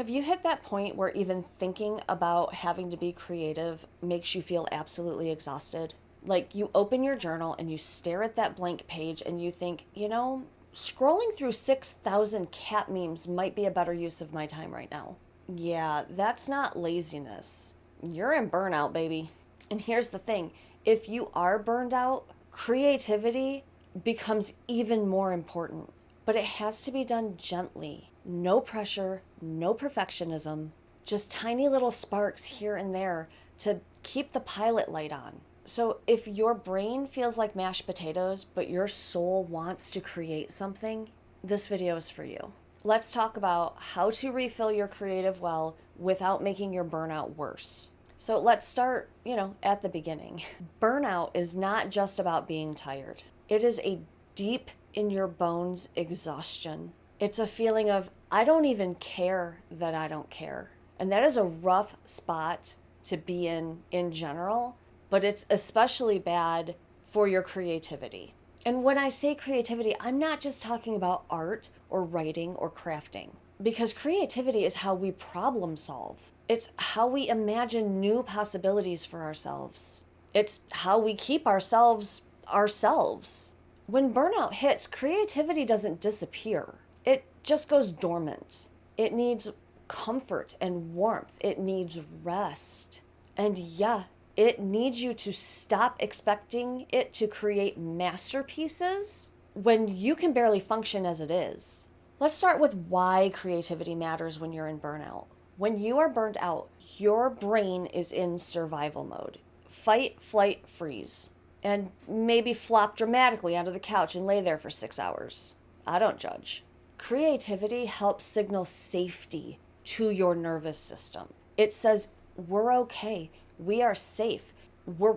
Have you hit that point where even thinking about having to be creative makes you feel absolutely exhausted? Like you open your journal and you stare at that blank page and you think, scrolling through 6,000 cat memes might be a better use of my time right now. Yeah, that's not laziness. You're in burnout, baby. And here's the thing, if you are burned out, creativity becomes even more important. But it has to be done gently. No pressure, no perfectionism, just tiny little sparks here and there to keep the pilot light on. So if your brain feels like mashed potatoes, but your soul wants to create something, this video is for you. Let's talk about how to refill your creative well without making your burnout worse. So let's start, at the beginning. Burnout is not just about being tired. It is a deep in your bones exhaustion. It's a feeling of, I don't even care that I don't care. And that is a rough spot to be in general, but it's especially bad for your creativity. And when I say creativity, I'm not just talking about art or writing or crafting, because creativity is how we problem solve. It's how we imagine new possibilities for ourselves. It's how we keep ourselves ourselves. When burnout hits, creativity doesn't disappear. It just goes dormant. It needs comfort and warmth. It needs rest. And yeah, it needs you to stop expecting it to create masterpieces when you can barely function as it is. Let's start with why creativity matters when you're in burnout. When you are burned out, your brain is in survival mode. Fight, flight, freeze. And maybe flop dramatically onto the couch and lay there for 6 hours. I don't judge. Creativity helps signal safety to your nervous system. It says, we're okay. We are safe. We're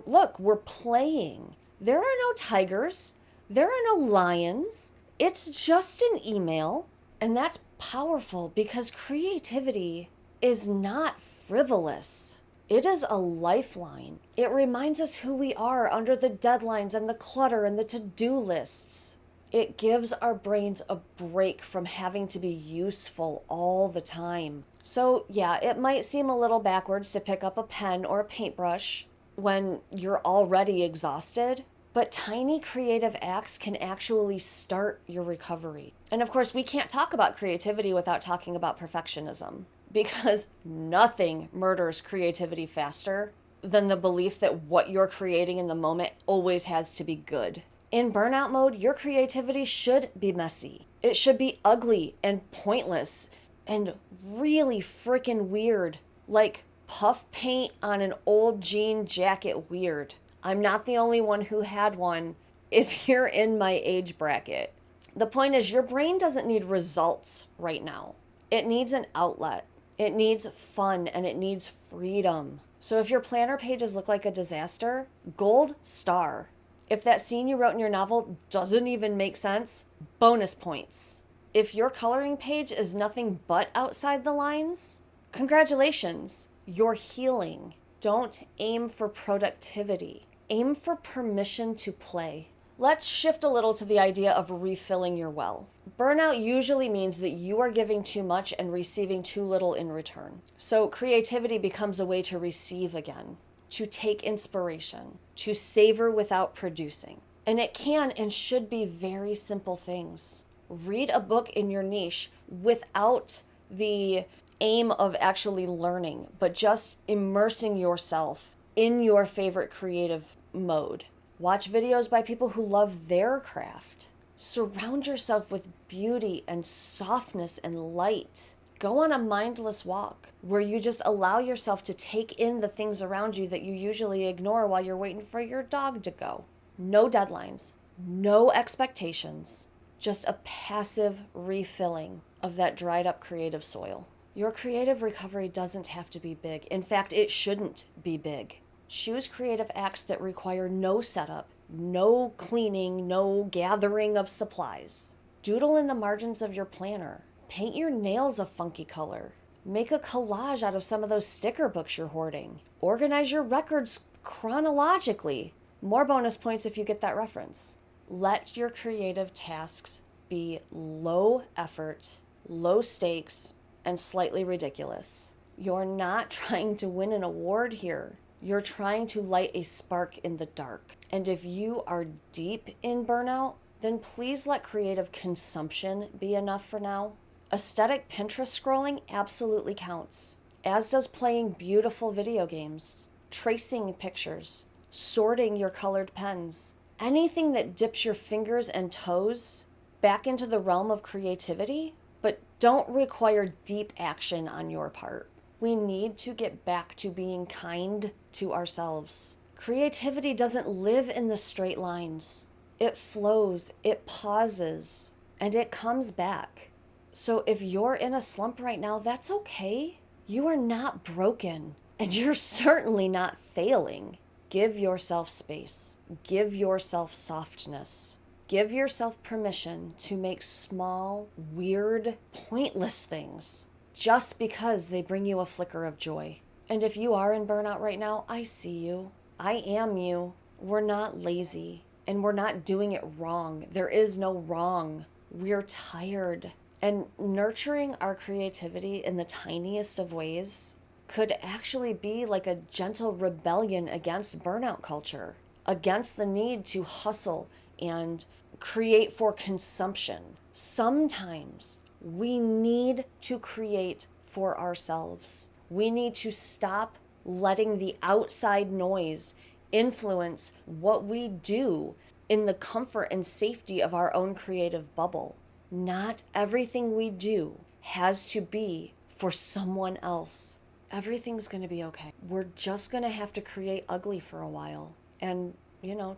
playing. There are no tigers. There are no lions. It's just an email. And that's powerful because creativity is not frivolous. It is a lifeline. It reminds us who we are under the deadlines and the clutter and the to-do lists. It gives our brains a break from having to be useful all the time. So yeah, it might seem a little backwards to pick up a pen or a paintbrush when you're already exhausted, but tiny creative acts can actually start your recovery. And of course, we can't talk about creativity without talking about perfectionism, because nothing murders creativity faster than the belief that what you're creating in the moment always has to be good. In burnout mode, your creativity should be messy. It should be ugly and pointless and really freaking weird, like puff paint on an old jean jacket weird. I'm not the only one who had one if you're in my age bracket. The point is, your brain doesn't need results right now. It needs an outlet. It needs fun and it needs freedom. So if your planner pages look like a disaster, gold star. If that scene you wrote in your novel doesn't even make sense, bonus points. If your coloring page is nothing but outside the lines, congratulations, you're healing. Don't aim for productivity. Aim for permission to play. Let's shift a little to the idea of refilling your well. Burnout usually means that you are giving too much and receiving too little in return. So creativity becomes a way to receive again, to take inspiration, to savor without producing. And it can and should be very simple things. Read a book in your niche without the aim of actually learning, but just immersing yourself in your favorite creative mode. Watch videos by people who love their craft. Surround yourself with beauty and softness and light. Go on a mindless walk where you just allow yourself to take in the things around you that you usually ignore while you're waiting for your dog to go. No deadlines, no expectations, just a passive refilling of that dried up creative soil. Your creative recovery doesn't have to be big. In fact, it shouldn't be big. Choose creative acts that require no setup, no cleaning, no gathering of supplies. Doodle in the margins of your planner. Paint your nails a funky color. Make a collage out of some of those sticker books you're hoarding. Organize your records chronologically. More bonus points if you get that reference. Let your creative tasks be low effort, low stakes, and slightly ridiculous. You're not trying to win an award here. You're trying to light a spark in the dark. And if you are deep in burnout, then please let creative consumption be enough for now. Aesthetic Pinterest scrolling absolutely counts, as does playing beautiful video games, tracing pictures, sorting your colored pens. Anything that dips your fingers and toes back into the realm of creativity, but don't require deep action on your part. We need to get back to being kind to ourselves. Creativity doesn't live in the straight lines. It flows, it pauses, and it comes back. So if you're in a slump right now, that's okay. You are not broken, and you're certainly not failing. Give yourself space. Give yourself softness. Give yourself permission to make small, weird, pointless things just because they bring you a flicker of joy. And if you are in burnout right now, I see you. I am you. We're not lazy, and we're not doing it wrong. There is no wrong. We're tired. And nurturing our creativity in the tiniest of ways could actually be like a gentle rebellion against burnout culture, against the need to hustle and create for consumption. Sometimes we need to create for ourselves. We need to stop letting the outside noise influence what we do in the comfort and safety of our own creative bubble. Not everything we do has to be for someone else. Everything's going to be okay. We're just going to have to create ugly for a while and,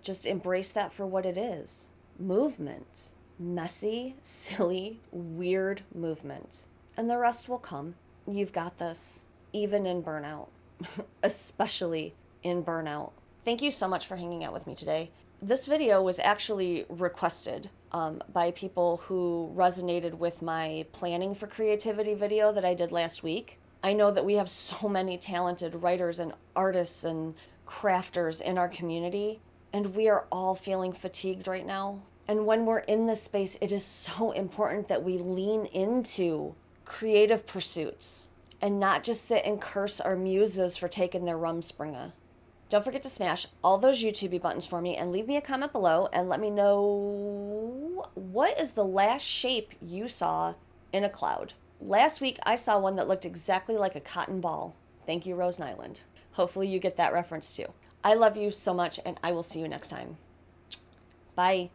just embrace that for what it is. Movement. Messy, silly, weird movement. And the rest will come. You've got this, even in burnout, especially in burnout. Thank you so much for hanging out with me today. This video was actually requested by people who resonated with my planning for creativity video that I did last week. I know that we have so many talented writers and artists and crafters in our community, and we are all feeling fatigued right now. And when we're in this space, it is so important that we lean into creative pursuits and not just sit and curse our muses for taking their rumspringa. Don't forget to smash all those YouTube buttons for me and leave me a comment below and let me know what is the last shape you saw in a cloud. Last week, I saw one that looked exactly like a cotton ball. Thank you, Rose Nyland. Hopefully you get that reference too. I love you so much, and I will see you next time. Bye.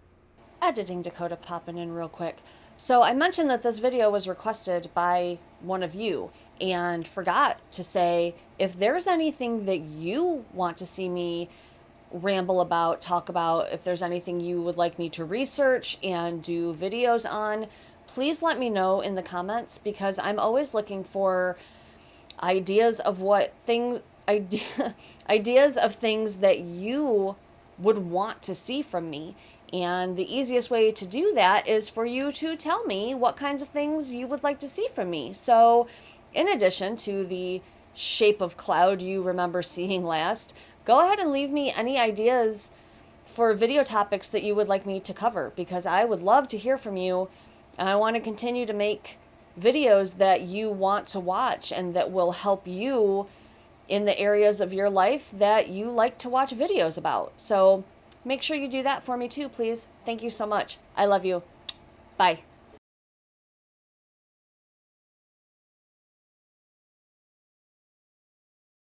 Editing Dakota popping in real quick. So I mentioned that this video was requested by one of you and forgot to say, if there's anything that you want to see me ramble about, talk about, if there's anything you would like me to research and do videos on, please let me know in the comments, because I'm always looking for ideas of ideas of things that you would want to see from me. And the easiest way to do that is for you to tell me what kinds of things you would like to see from me. So in addition to the shape of cloud you remember seeing last, go ahead and leave me any ideas for video topics that you would like me to cover, because I would love to hear from you. And I want to continue to make videos that you want to watch and that will help you in the areas of your life that you like to watch videos about. So make sure you do that for me too, please. Thank you so much. I love you. Bye.